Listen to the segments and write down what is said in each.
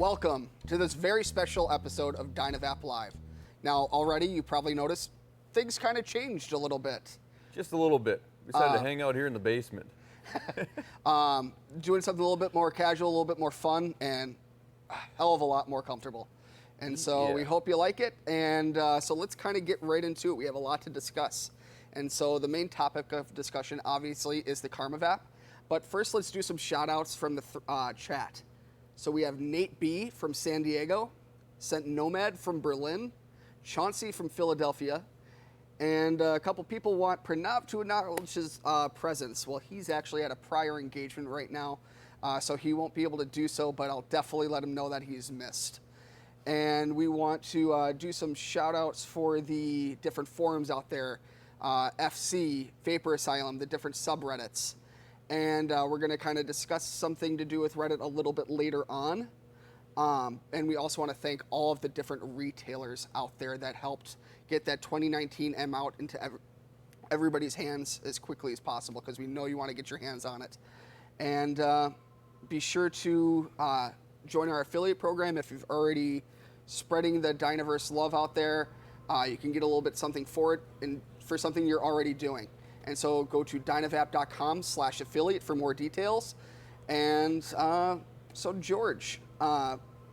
Welcome to this very special episode of DynaVap Live. Now, already you probably noticed things kind of changed a little bit. Just a little bit. We decided to hang out here in the basement. Doing something a little bit more casual, a little bit more fun, and a hell of a lot more comfortable. And so we hope you like it. And so let's kind of get right into it. We have a lot to discuss. And so the main topic of discussion, obviously, is the KarmaVap. But first, let's do some shout-outs from the chat. So we have Nate B. from San Diego, Sent Nomad from Berlin, Chauncey from Philadelphia, and a couple people want Pranav to acknowledge his presence. Well, he's actually at a prior engagement right now, so he won't be able to do so, but I'll definitely let him know that he's missed. And we want to do some shout-outs for the different forums out there, FC, Vapor Asylum, the different subreddits. And we're going to kind of discuss something to do with Reddit a little bit later on. And we also want to thank all of the different retailers out there that helped get that 2019 M out into everybody's hands as quickly as possible, because we know you want to get your hands on it. And be sure to join our affiliate program if you've already spreading the Dynaverse love out there. You can get a little bit something for it and for something you're already doing. And so go to dynavap.com/affiliate for more details. And so George,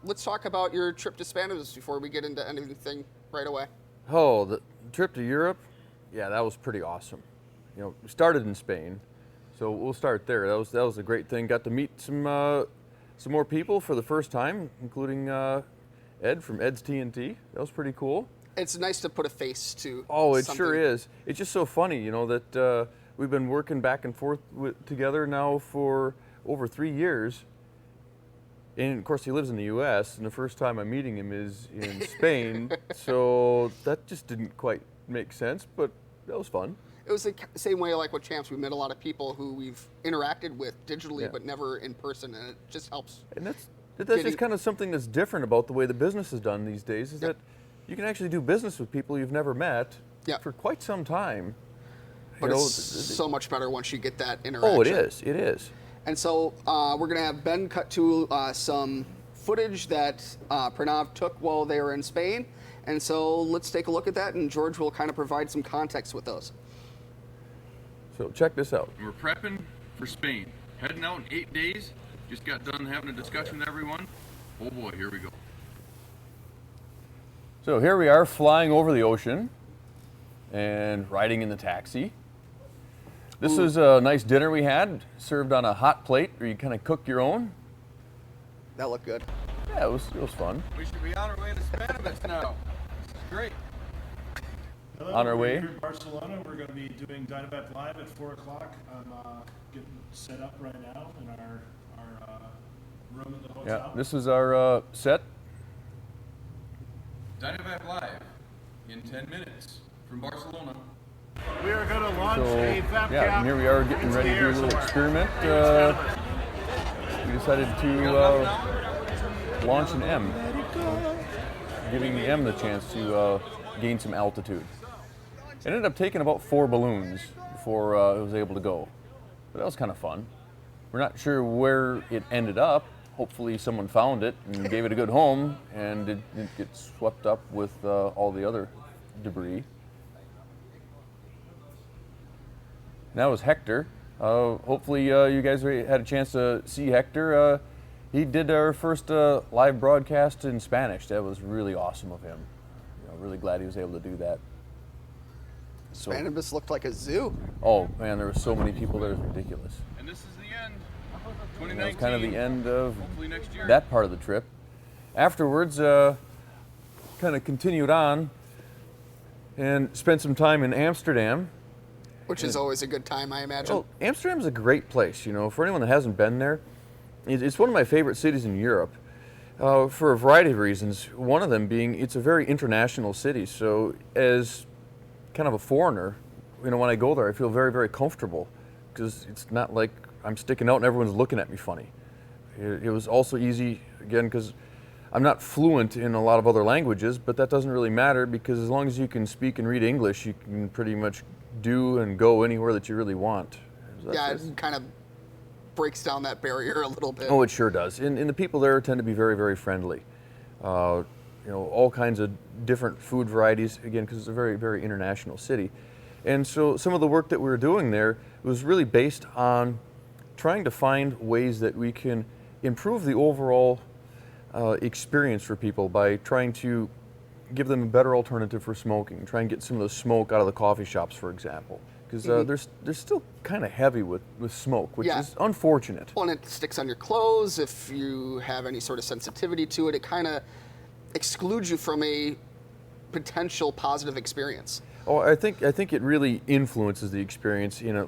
let's talk about your trip to Spannabis before we get into anything right away. Oh, the trip to Europe? Yeah, that was pretty awesome. You know, we started in Spain, so we'll start there. That was a great thing. Got to meet some more people for the first time, including Ed from Ed's TNT. That was pretty cool. It's nice to put a face to it something. Sure is. It's just so funny, you know, that we've been working back and forth together now for over 3 years. And of course, he lives in the U.S., and the first time I'm meeting him is in Spain. So that just didn't quite make sense, but that was fun. It was the same way like with Champs. We met a lot of people who we've interacted with digitally, but never in person, and it just helps. And that's just kind of something that's different about the way the business is done these days, is that you can actually do business with people you've never met for quite some time. But it's so much better once you get that interaction. Oh, it is. It is. And so we're going to have Ben cut to some footage that Pranav took while they were in Spain. And so let's take a look at that, and George will kind of provide some context with those. So check this out. We're prepping for Spain. Heading out in 8 days. Just got done having a discussion with everyone. Oh boy, here we go. So here we are flying over the ocean and riding in the taxi. This was a nice dinner we had, served on a hot plate where you kind of cook your own. That looked good. Yeah, it was fun. We should be on our way to Spannabis now. This is great. Hello, On our way. We're here in Barcelona. We're going to be doing DynaVap Live at 4 o'clock. I'm getting set up right now in our room at the hotel. Yeah, this is our set. DynaVap Live in 10 minutes from Barcelona. We are going to launch a VapCap. Yeah, and here we are getting ready to do a little experiment. We decided to launch an M, giving the M the chance to gain some altitude. It ended up taking about 4 balloons before it was able to go, but that was kind of fun. We're not sure where it ended up. Hopefully someone found it and gave it a good home, and it didn't get swept up with all the other debris. That was Hector. Hopefully you guys had a chance to see Hector. He did our first live broadcast in Spanish. That was really awesome of him. You know, really glad he was able to do that. So, Spannabis looked like a zoo. Oh man, there were so many people there. It was ridiculous. And this is the end. And that was kind of the end of Hopefully next year. that part of the trip. Afterwards, kind of continued on and spent some time in Amsterdam. Which is always a good time, I imagine. Well, Amsterdam's a great place, you know, for anyone that hasn't been there. It's one of my favorite cities in Europe for a variety of reasons. One of them being it's a very international city. So as kind of a foreigner, you know, when I go there, I feel very, very comfortable because it's not like I'm sticking out and everyone's looking at me funny. It was also easy, again, because I'm not fluent in a lot of other languages, but that doesn't really matter because as long as you can speak and read English, you can pretty much do and go anywhere that you really want. Yeah, kind of breaks down that barrier a little bit. Oh, it sure does. And the people there tend to be very, very friendly. You know, all kinds of different food varieties, again, because it's a very, very international city. And so some of the work that we were doing there was really based on trying to find ways that we can improve the overall experience for people by trying to give them a better alternative for smoking, try and get some of the smoke out of the coffee shops, for example. Because they're still kind of heavy with smoke, which is unfortunate. Well, and it sticks on your clothes. If you have any sort of sensitivity to it, it kind of excludes you from a potential positive experience. Oh, I think it really influences the experience in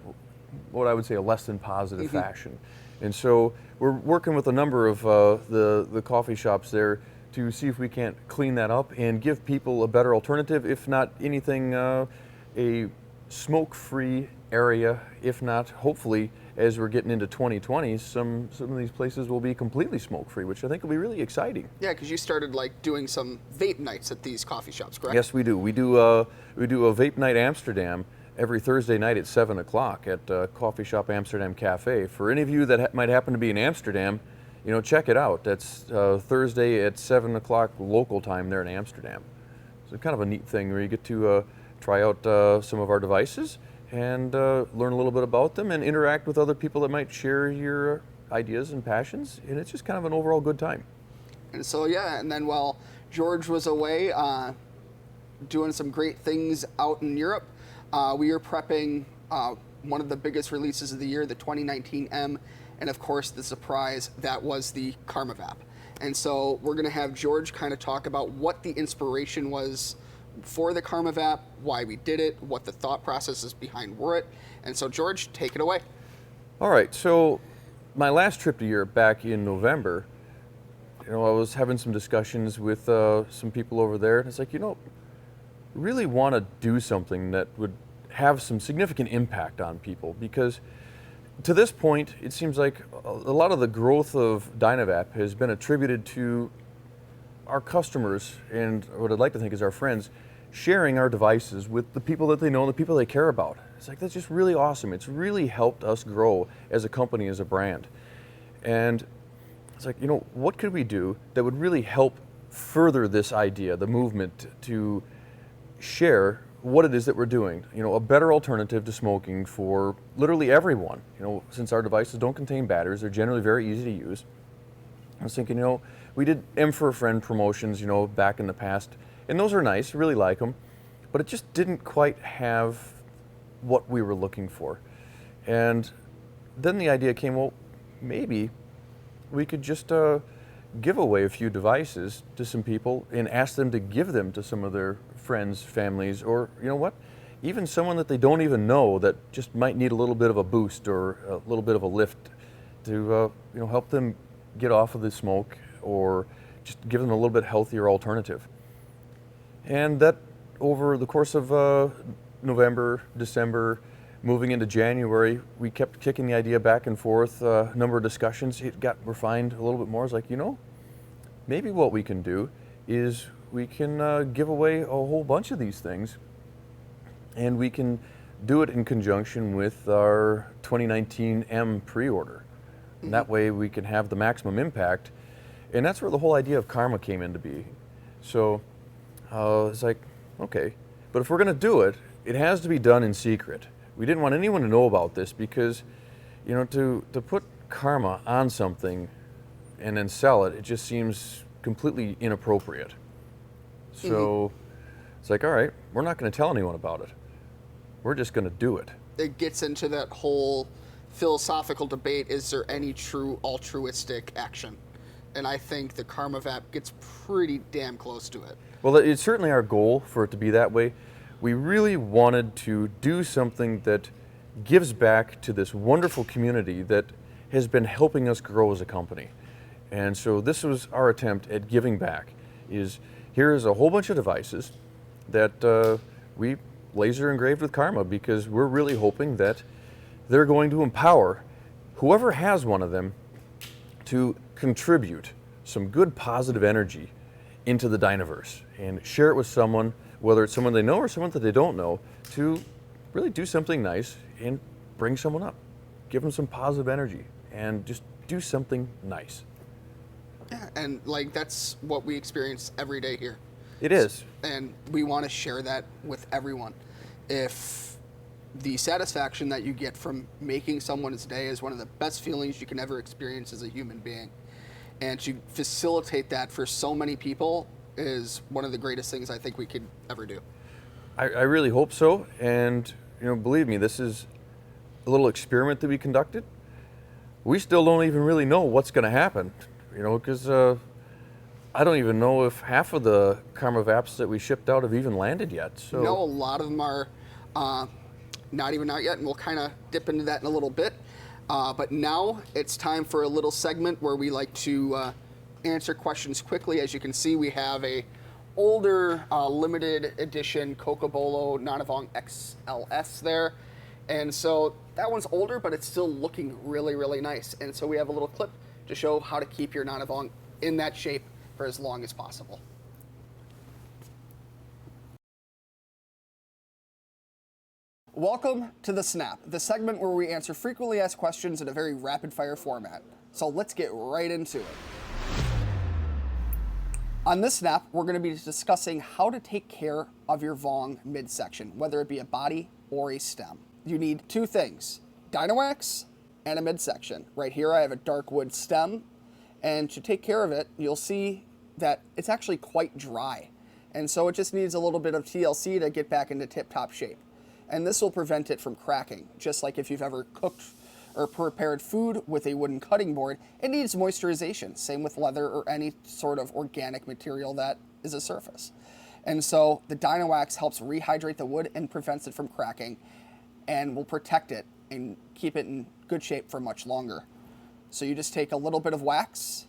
what I would say a less than positive fashion. And so we're working with a number of the coffee shops there to see if we can't clean that up and give people a better alternative, if not anything, a smoke-free area, if not, hopefully, as we're getting into 2020, some of these places will be completely smoke-free, which I think will be really exciting. Yeah, because you started like doing some vape nights at these coffee shops, correct? Yes, we do. We do a Vape Night Amsterdam every Thursday night at 7 o'clock at Coffee Shop Amsterdam Cafe. For any of you that might happen to be in Amsterdam, you know, check it out. That's Thursday at 7 o'clock local time there in Amsterdam. So kind of a neat thing where you get to try out some of our devices and learn a little bit about them and interact with other people that might share your ideas and passions, and it's just kind of an overall good time. And so, yeah, and then while George was away doing some great things out in Europe, we are prepping one of the biggest releases of the year, the 2019 M, and of course the surprise that was the KarmaVap. And so we're going to have George kind of talk about what the inspiration was for the KarmaVap, why we did it, what the thought processes behind were it. And so George, take it away. All right, so my last trip to Europe back in November, you know, I was having some discussions with some people over there, and it's like, you know, really want to do something that would have some significant impact on people, because to this point, it seems like a lot of the growth of DynaVap has been attributed to our customers, and what I'd like to think is our friends, sharing our devices with the people that they know and the people they care about. It's like, that's just really awesome. It's really helped us grow as a company, as a brand. And it's like, you know, what could we do that would really help further this idea, the movement to share what it is that we're doing? You know, a better alternative to smoking for literally everyone. You know, since our devices don't contain batteries, they're generally very easy to use. I was thinking, you know, we did M for a Friend promotions, you know, back in the past, and those are nice, really like them, but it just didn't quite have what we were looking for. And then the idea came, well, maybe we could just give away a few devices to some people and ask them to give them to some of their friends, families, or, you know what, even someone that they don't even know that just might need a little bit of a boost or a little bit of a lift to, you know, help them get off of the smoke, or just give them a little bit healthier alternative. And that over the course of November, December, moving into January, we kept kicking the idea back and forth, a number of discussions. It got refined a little bit more. It's like, you know, maybe what we can do is we can give away a whole bunch of these things, and we can do it in conjunction with our 2019 M pre-order. And that way we can have the maximum impact. And that's where the whole idea of Karma came into being. So it's like, okay, but if we're going to do it, it has to be done in secret. We didn't want anyone to know about this because, you know, to put Karma on something and then sell it, it just seems completely inappropriate. So it's like, all right, we're not going to tell anyone about it. We're just going to do it. It gets into that whole philosophical debate, is there any true altruistic action? And I think the KarmaVap gets pretty damn close to it. Well, it's certainly our goal for it to be that way. We really wanted to do something that gives back to this wonderful community that has been helping us grow as a company. And so this was our attempt at giving back, is here's a whole bunch of devices that we laser engraved with Karma, because we're really hoping that they're going to empower whoever has one of them to contribute some good positive energy into the Dynaverse and share it with someone, whether it's someone they know or someone that they don't know, to really do something nice and bring someone up, give them some positive energy. and just do something nice. Yeah, and like that's what we experience every day here. It is. And we want to share that with everyone. If the satisfaction that you get from making someone's day is one of the best feelings you can ever experience as a human being, and to facilitate that for so many people is one of the greatest things I think we could ever do. I really hope so, and believe me, this is a little experiment that we conducted. We still don't even really know what's going to happen, because I don't even know if half of the KarmaVaps that we shipped out have even landed yet. So No, a lot of them are not even out yet, and we'll kind of dip into that in a little bit. But now it's time for a little segment where we like to answer questions quickly. As you can see, we have a older limited edition Cocobolo NonaVonG XLS there. And so that one's older, but it's still looking really, really nice. And so we have a little clip to show how to keep your NonaVonG in that shape for as long as possible. Welcome to The Snap, the segment where we answer frequently asked questions in a very rapid-fire format. So let's get right into it. On this snap, we're going to be discussing how to take care of your Vong midsection, whether it be a body or a stem. You need two things, DynaVap and a midsection. Right here I have a dark wood stem, and to take care of it, you'll see that it's actually quite dry. And so it just needs a little bit of TLC to get back into tip-top shape. And this will prevent it from cracking, just like if you've ever cooked or prepared food with a wooden cutting board, it needs moisturization. Same with leather or any sort of organic material that is a surface. And so the DynaVap helps rehydrate the wood and prevents it from cracking and will protect it and keep it in good shape for much longer. So you just take a little bit of wax,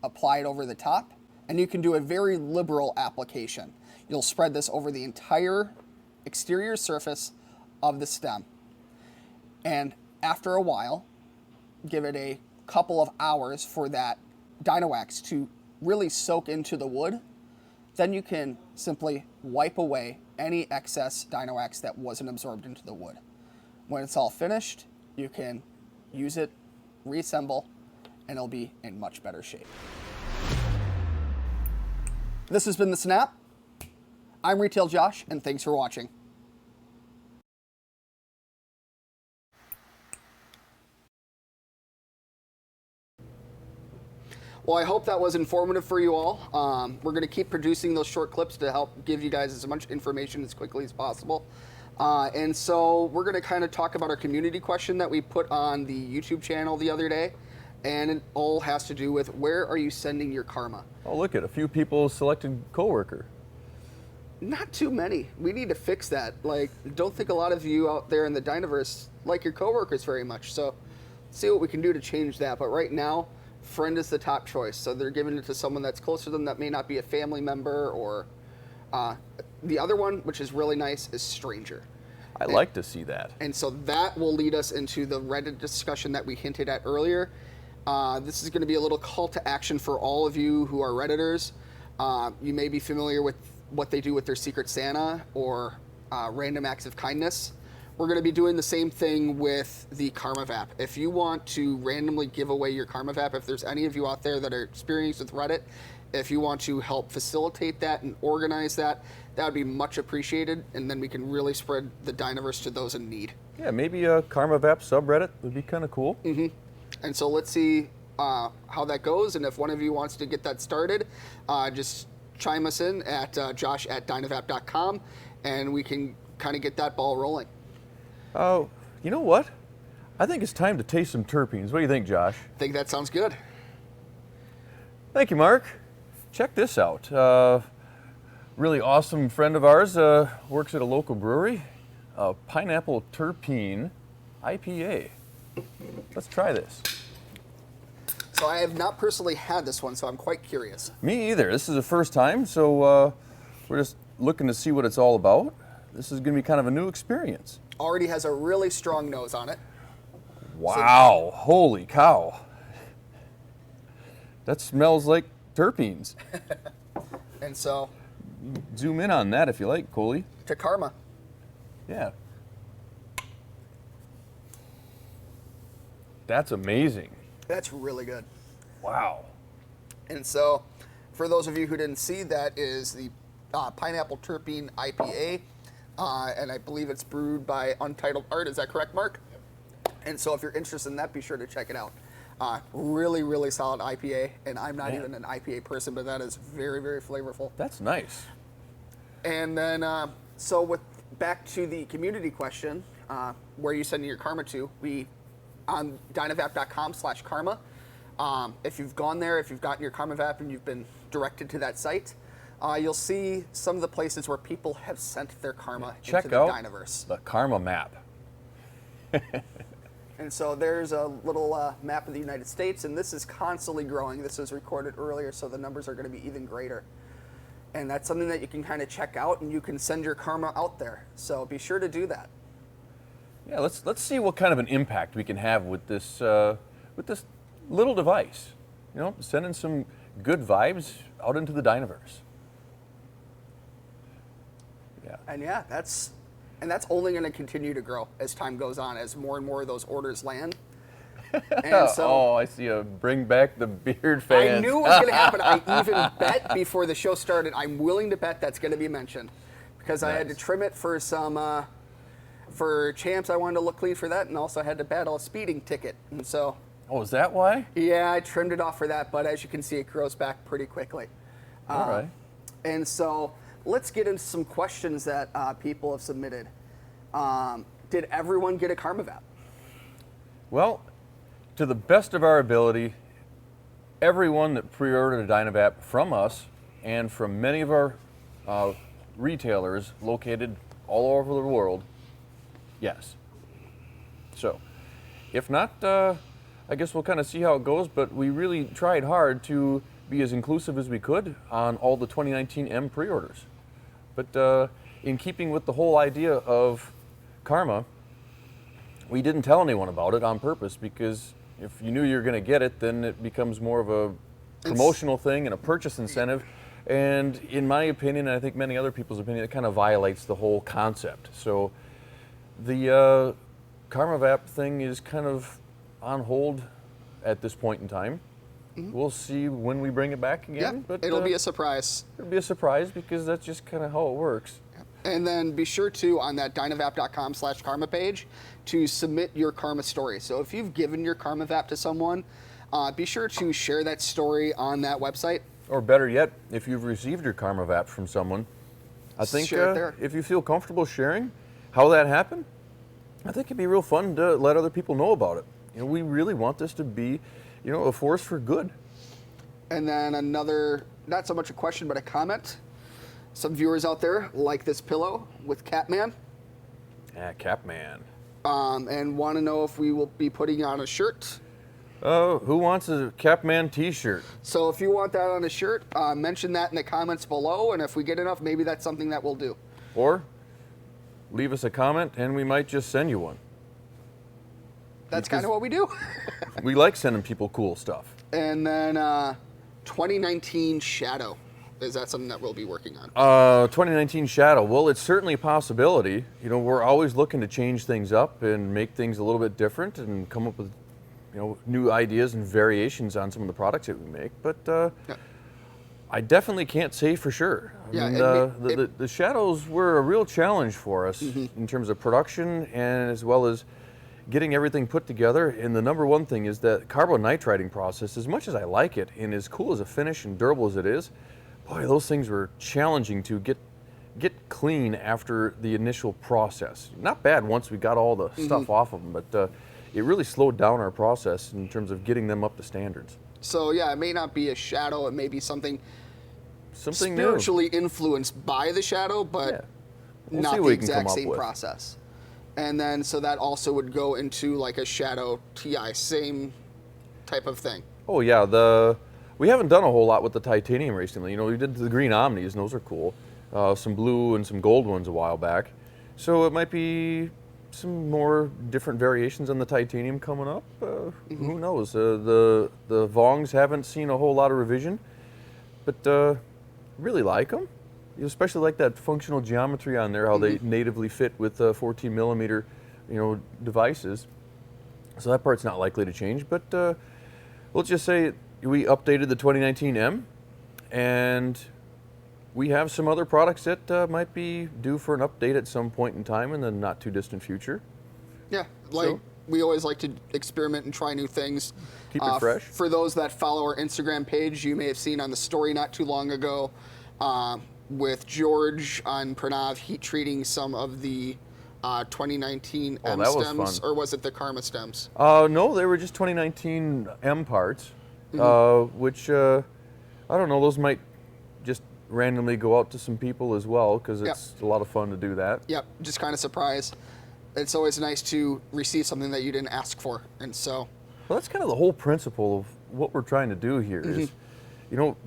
apply it over the top, and you can do a very liberal application. You'll spread this over the entire exterior surface of the stem. And after a while, give it a couple of hours for that DynaVap to really soak into the wood. Then you can simply wipe away any excess DynaVap that wasn't absorbed into the wood. When it's all finished, you can use it, reassemble, and it'll be in much better shape. This has been The Snap. I'm Retail Josh, and thanks for watching. Well, I hope that was informative for you all. We're going to keep producing those short clips to help give you guys as much information as quickly as possible. And so we're going to kind of talk about our community question that we put on the YouTube channel the other day. And it all has to do with, where are you sending your karma? Oh, look at a few people selected coworker. Not too many. We need to fix that. Like, don't think a lot of you out there in the Dynaverse like your coworkers very much. So see what we can do to change that. But right now, friend is the top choice. So they're giving it to someone that's close to them that may not be a family member, or the other one, which is really nice, is stranger. I like to see that. And so that will lead us into the Reddit discussion that we hinted at earlier. This is going to be a little call to action for all of you who are Redditors. You may be familiar with what they do with their Secret Santa or random acts of kindness. We're going to be doing the same thing with the KarmaVap. If you want to randomly give away your KarmaVap, if there's any of you out there that are experienced with Reddit, if you want to help facilitate that and organize that, that would be much appreciated, and then we can really spread the Dynaverse to those in need. Yeah, maybe a KarmaVap subreddit would be kind of cool. Mm-hmm. And so let's see how that goes, and if one of you wants to get that started, just chime us in at josh@dynavap.com, and we can kind of get that ball rolling. Oh, you know what? I think it's time to taste some terpenes. What do you think, Josh? I think that sounds good. Thank you, Mark. Check this out. Really awesome friend of ours works at a local brewery. Pineapple Terpene IPA. Let's try this. So I have not personally had this one, so I'm quite curious. Me either. This is the first time, so we're just looking to see what it's all about. This is going to be kind of a new experience. Already has a really strong nose on it. Wow, holy cow. That smells like terpenes. And so, Zoom in on that if you like, Coley. to Karma. Yeah. That's amazing. That's really good. Wow. And so, for those of you who didn't see, that is the Pineapple Terpene IPA, and I believe it's brewed by Untitled Art. Is that correct, Mark? Yep. And so, if you're interested in that, be sure to check it out. Really, really solid IPA, and I'm not even an IPA person, but that is very, very flavorful. That's nice. And then, so back to the community question, where you send your karma to, we on DynaVap.com/karma. If you've gone there, if you've gotten your KarmaVap and you've been directed to that site, you'll see some of the places where people have sent their karma into the Dynaverse. The KarmaMap. And so there's a little map of the United States, and this is constantly growing. This was recorded earlier, so the numbers are going to be even greater. And that's something that you can kind of check out, and you can send your karma out there. So be sure to do that. Yeah, let's see what kind of an impact we can have with this little device. You know, sending some good vibes out into the Dynaverse. Yeah. And yeah, that's only going to continue to grow as time goes on, as more and more of those orders land. And so, oh, I see a bring back the beard fans. I knew it was going to happen. I even bet before the show started, I'm willing to bet that's going to be mentioned, because I had to trim it for some for champs. I wanted to look clean for that, and also had to battle a speeding ticket. And so, oh, is that why? yeah, I trimmed it off for that. But as you can see, it grows back pretty quickly. All right. And so let's get into some questions that people have submitted. Did everyone get a KarmaVap? Well, to the best of our ability, everyone that pre-ordered a DynaVap from us and from many of our retailers located all over the world, yes. So, if not, I guess we'll kind of see how it goes, but we really tried hard to be as inclusive as we could on all the 2019 M pre-orders. But in keeping with the whole idea of Karma, we didn't tell anyone about it on purpose, because if you knew you were going to get it, then it becomes more of a promotional thing and a purchase incentive. And in my opinion, and I think many other people's opinion, it kind of violates the whole concept. So the KarmaVap thing is kind of on hold at this point in time. We'll see when we bring it back again. Yeah, but it'll be a surprise. It'll be a surprise, because that's just kind of how it works. And then be sure to, on that DynaVap.com/karma page, to submit your karma story. So if you've given your KarmaVap to someone, be sure to share that story on that website. Or better yet, if you've received your KarmaVap from someone, I think Share it there. if you feel comfortable sharing how that happened, I think it'd be real fun to let other people know about it. You know, we really want this to be, you know, a force for good. And then another, not so much a question, but a comment. Some viewers out there like this pillow with Catman. Yeah, Capman. And want to know if we will be putting on a shirt. Who wants a Capman t-shirt? So if you want that on a shirt, mention that in the comments below, and if we get enough, maybe that's something that we'll do. Or leave us a comment and we might just send you one. That's kind of what we do. We like sending people cool stuff. And then 2019 Shadow. Is that something that we'll be working on? 2019 Shadow. Well, it's certainly a possibility. You know, we're always looking to change things up and make things a little bit different and come up with, you know, new ideas and variations on some of the products that we make. But I definitely can't say for sure. I mean, the Shadows were a real challenge for us in terms of production, and as well as getting everything put together. And the number one thing is that carbonitriding process, as much as I like it and as cool as a finish and durable as it is, boy, those things were challenging to get clean after the initial process. Not bad once we got all the stuff off of them, but it really slowed down our process in terms of getting them up to standards. So yeah, it may not be a Shadow, it may be something Something spiritually influenced by the Shadow, but not the exact same process. And then, so that also would go into like a Shadow TI, same type of thing. Oh yeah, we haven't done a whole lot with the titanium recently. You know, we did the green Omnis, and those are cool. Some blue and some gold ones a while back. So it might be some more different variations on the titanium coming up. Who knows? The Vongs haven't seen a whole lot of revision, but really like them. You especially like that functional geometry on there, how they natively fit with 14 millimeter, you know, devices. So that part's not likely to change, but let's just say we updated the 2019M, and we have some other products that might be due for an update at some point in time in the not too distant future. Yeah, like we always like to experiment and try new things. Keep it fresh. For those that follow our Instagram page, you may have seen on the story not too long ago with George on Pranav heat treating some of the 2019 M that was stems, fun. or was it the Karma stems? No, they were just 2019 M parts, which I don't know. Those might just randomly go out to some people as well, because it's a lot of fun to do that. Yep, just kind of surprised. It's always nice to receive something that you didn't ask for, and so. Well, that's kind of the whole principle of what we're trying to do here is,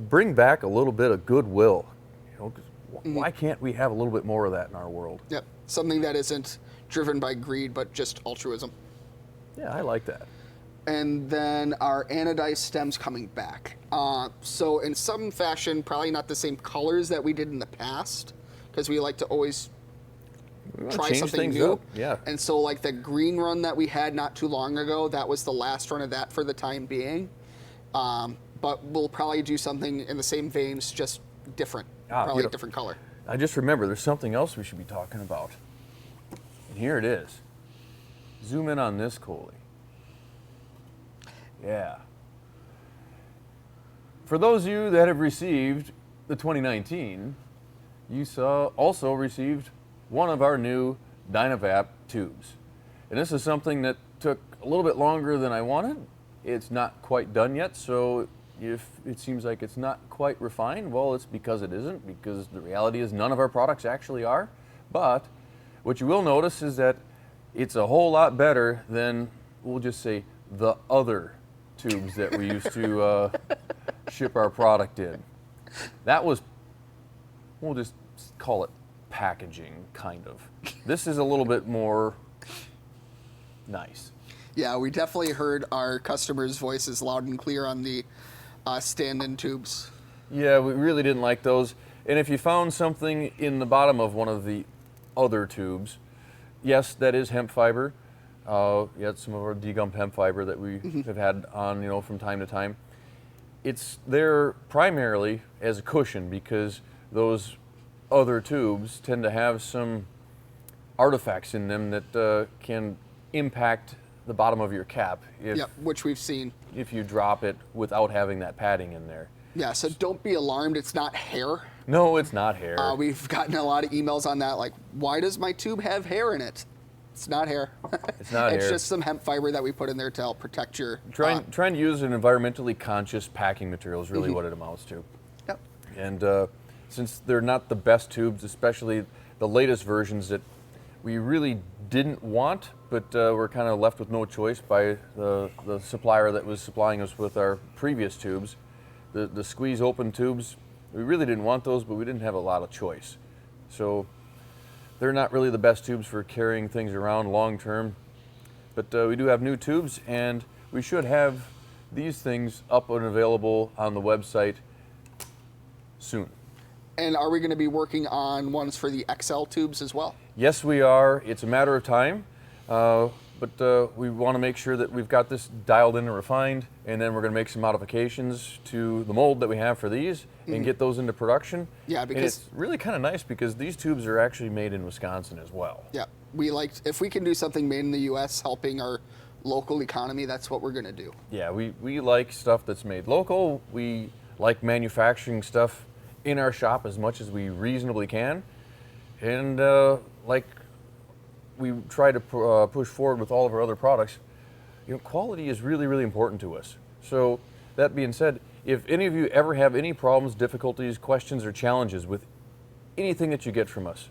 bring back a little bit of goodwill. 'Cause why can't we have a little bit more of that in our world? Yep, something that isn't driven by greed, but just altruism. Yeah, I like that. And then our anodized stems coming back. So in some fashion, probably not the same colors that we did in the past, because we like to always try change something things new. up, yeah. And so like the green run that we had not too long ago, that was the last run of that for the time being. But we'll probably do something in the same veins, just different, probably a different color. I just remember there's something else we should be talking about. And here it is. Zoom in on this, Coley. Yeah. For those of you that have received the 2019, you also received one of our new DynaVap tubes. And this is something that took a little bit longer than I wanted. It's not quite done yet, so if it seems like it's not quite refined, well, it's because it isn't, because the reality is none of our products actually are. But what you will notice is that it's a whole lot better than, we'll just say, the other tubes that we used to ship our product in. That was, we'll just call it packaging, kind of. This is a little bit more nice. Yeah, we definitely heard our customers' voices loud and clear on the stand-in tubes. Yeah, we really didn't like those. And if you found something in the bottom of one of the other tubes, yes, that is hemp fiber. Yeah, some of our degummed hemp fiber that we have had on, from time to time. It's there primarily as a cushion, because those other tubes tend to have some artifacts in them that can impact the bottom of your cap Which we've seen. if you drop it without having that padding in there. Yeah, so don't be alarmed. It's not hair. No, it's not hair. We've gotten a lot of emails on that, like, why does my tube have hair in it? It's not hair. It's not hair. It's just some hemp fiber that we put in there to help protect your... Trying to use an environmentally conscious packing material is really what it amounts to. Yep. And since they're not the best tubes, especially the latest versions that we really didn't want, but we're kind of left with no choice by the supplier that was supplying us with our previous tubes, the squeeze open tubes, we really didn't want those, but we didn't have a lot of choice. So they're not really the best tubes for carrying things around long term, but we do have new tubes, and we should have these things up and available on the website soon. And are we going to be working on ones for the XL tubes as well? Yes, we are. It's a matter of time, but we want to make sure that we've got this dialed in and refined, and then we're going to make some modifications to the mold that we have for these and get those into production. Yeah, and because... it's really kind of nice because these tubes are actually made in Wisconsin as well. Yeah, if we can do something made in the U.S. helping our local economy, that's what we're going to do. Yeah, we like stuff that's made local. We like manufacturing stuff in our shop as much as we reasonably can. And like we try to push forward with all of our other products, quality is really, really important to us. So that being said, if any of you ever have any problems, difficulties, questions, or challenges with anything that you get from us,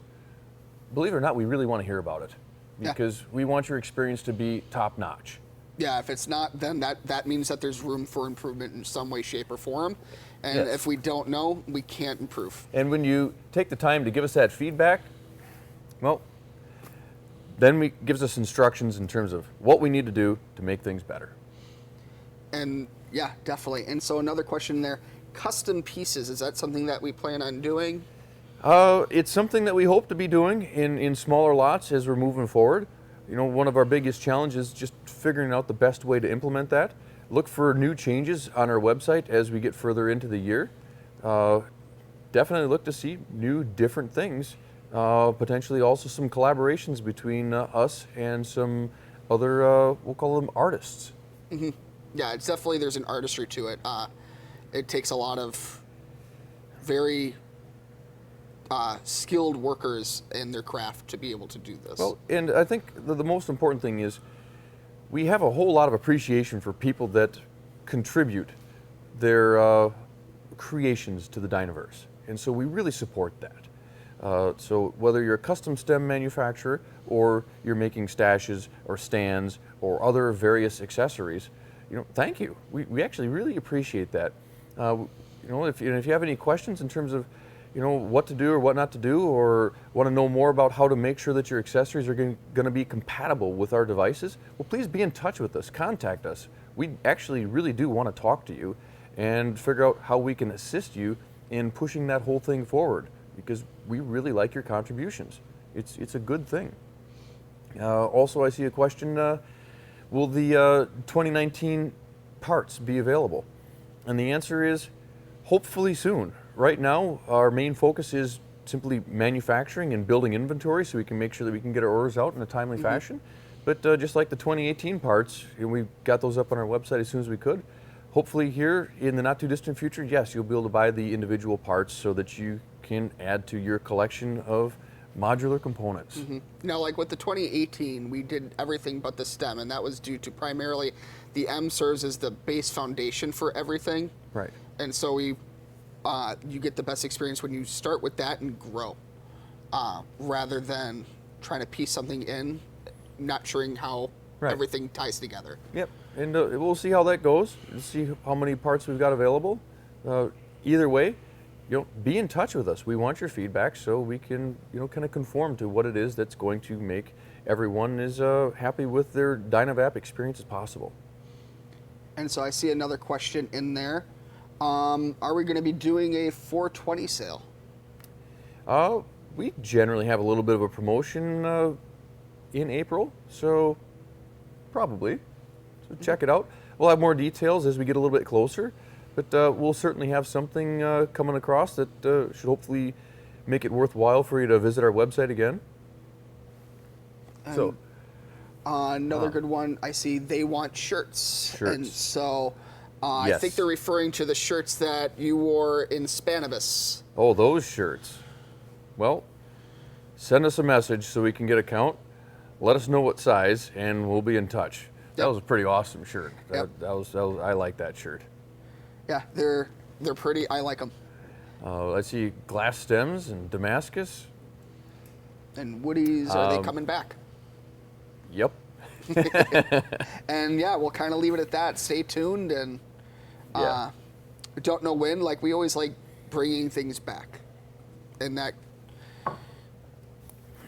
believe it or not, we really want to hear about it, because we want your experience to be top notch. Yeah, if it's not, then that means that there's room for improvement in some way, shape, or form. And if we don't know, we can't improve. And when you take the time to give us that feedback, well, then it gives us instructions in terms of what we need to do to make things better. And yeah, definitely. And so another question there, custom pieces, is that something that we plan on doing? It's something that we hope to be doing in smaller lots as we're moving forward. One of our biggest challenges is just figuring out the best way to implement that. look for new changes on our website as we get further into the year. Definitely look to see new, different things. Potentially also some collaborations between us and some other, we'll call them artists. Mm-hmm. Yeah, it's definitely, there's an artistry to it. It takes a lot of very skilled workers in their craft to be able to do this. Well, and I think the most important thing is we have a whole lot of appreciation for people that contribute their creations to the Dynaverse. And so we really support that. So whether you're a custom stem manufacturer or you're making stashes or stands or other various accessories, thank you. We actually really appreciate that. If you have any questions in terms of what to do or what not to do, or want to know more about how to make sure that your accessories are going to be compatible with our devices, well, please be in touch with us. Contact us. We actually really do want to talk to you and figure out how we can assist you in pushing that whole thing forward, because we really like your contributions. It's a good thing. Also, I see a question, will the 2019 parts be available? And the answer is hopefully soon. Right now, our main focus is simply manufacturing and building inventory so we can make sure that we can get our orders out in a timely fashion. But just like the 2018 parts, we got those up on our website as soon as we could. Hopefully here in the not too distant future, yes, you'll be able to buy the individual parts so that you can add to your collection of modular components. Mm-hmm. Now, like with the 2018, we did everything but the stem, and that was due to primarily the M serves as the base foundation for everything. Right. And so you get the best experience when you start with that and grow, rather than trying to piece something in, not sure how everything ties together. Yep, and we'll see how that goes. We'll see how many parts we've got available. Either way, be in touch with us. We want your feedback so we can, kind of conform to what it is that's going to make everyone as happy with their DynaVap experience as possible. And so I see another question in there. Are we going to be doing a 420 sale? We generally have a little bit of a promotion in April, so probably. So check it out. We'll have more details as we get a little bit closer, but we'll certainly have something coming across that should hopefully make it worthwhile for you to visit our website again. And another good one, I see they want shirts. And so I think they're referring to the shirts that you wore in Spannabis. Oh, those shirts. Well, send us a message so we can get a count. Let us know what size, and we'll be in touch. Yep. That was a pretty awesome shirt. That was I like that shirt. Yeah, they're pretty. I like them. I see glass stems and Damascus. And Woody's, are they coming back? Yep. And yeah, we'll kind of leave it at that. Stay tuned, and don't know when. Like, we always like bringing things back, and that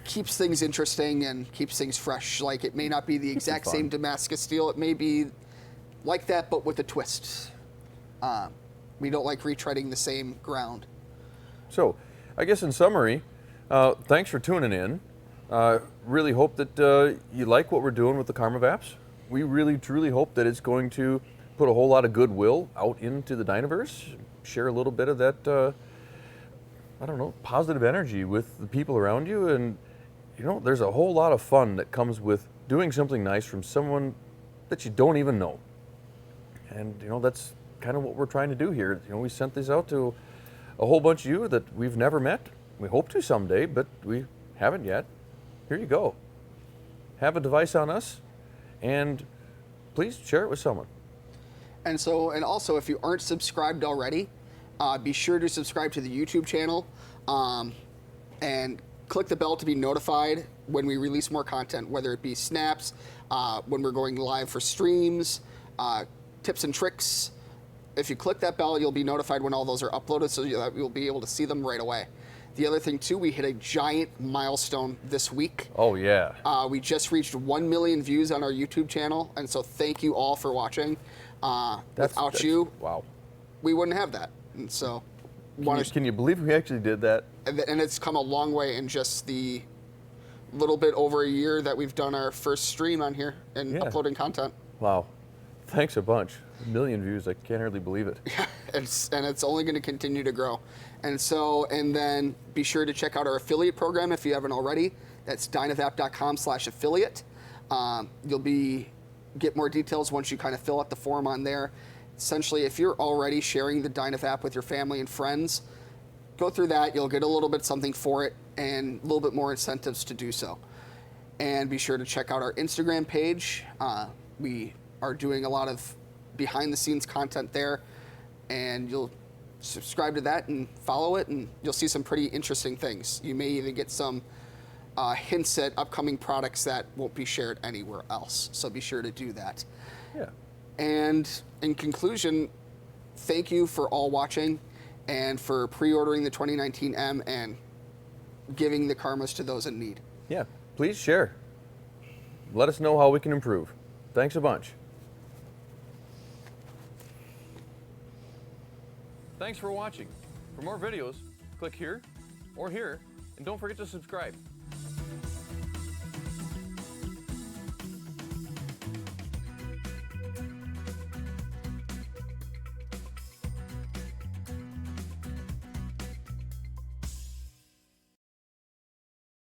keeps things interesting and keeps things fresh. Like, it may not be the exact same Damascus steel. It may be like that, but with a twist. We don't like retreading the same ground. So, I guess in summary, thanks for tuning in. Really hope that you like what we're doing with the KarmaVaps. We really, truly hope that it's going to put a whole lot of goodwill out into the Dynaverse, share a little bit of that, positive energy with the people around you. And, there's a whole lot of fun that comes with doing something nice from someone that you don't even know. And, that's kind of what we're trying to do here. We sent these out to a whole bunch of you that we've never met. We hope to someday, but we haven't yet. Here you go. Have a device on us, and please share it with someone. And also, if you aren't subscribed already, be sure to subscribe to the YouTube channel, and click the bell to be notified when we release more content, whether it be snaps, when we're going live for streams, tips and tricks. If you click that bell, you'll be notified when all those are uploaded, so that you'll be able to see them right away. The other thing, too, we hit a giant milestone this week. Oh, yeah. We just reached 1 million views on our YouTube channel, and so thank you all for watching. Without you, wow, we wouldn't have that. And so, can you believe we actually did that? And it's come a long way in just the little bit over a year that we've done our first stream on here and uploading content. Wow. Thanks a bunch. 1 million views. I can't hardly believe it. And it's only going to continue to grow. And then be sure to check out our affiliate program if you haven't already. That's DynaVap.com/affiliate. You'll get more details once you kind of fill out the form on there. Essentially, if you're already sharing the DynaVap with your family and friends, go through that. You'll get a little bit something for it and a little bit more incentives to do so. And be sure to check out our Instagram page. We are doing a lot of behind-the-scenes content there, and you'll subscribe to that and follow it, and you'll see some pretty interesting things. You may even get some hints at upcoming products that won't be shared anywhere else, so be sure to do that. Yeah. And in conclusion, thank you for all watching and for pre-ordering the 2019 M and giving the Karmas to those in need. Yeah. Please share. Let us know how we can improve. Thanks a bunch. Thanks for watching. For more videos, click here or here, and don't forget to subscribe.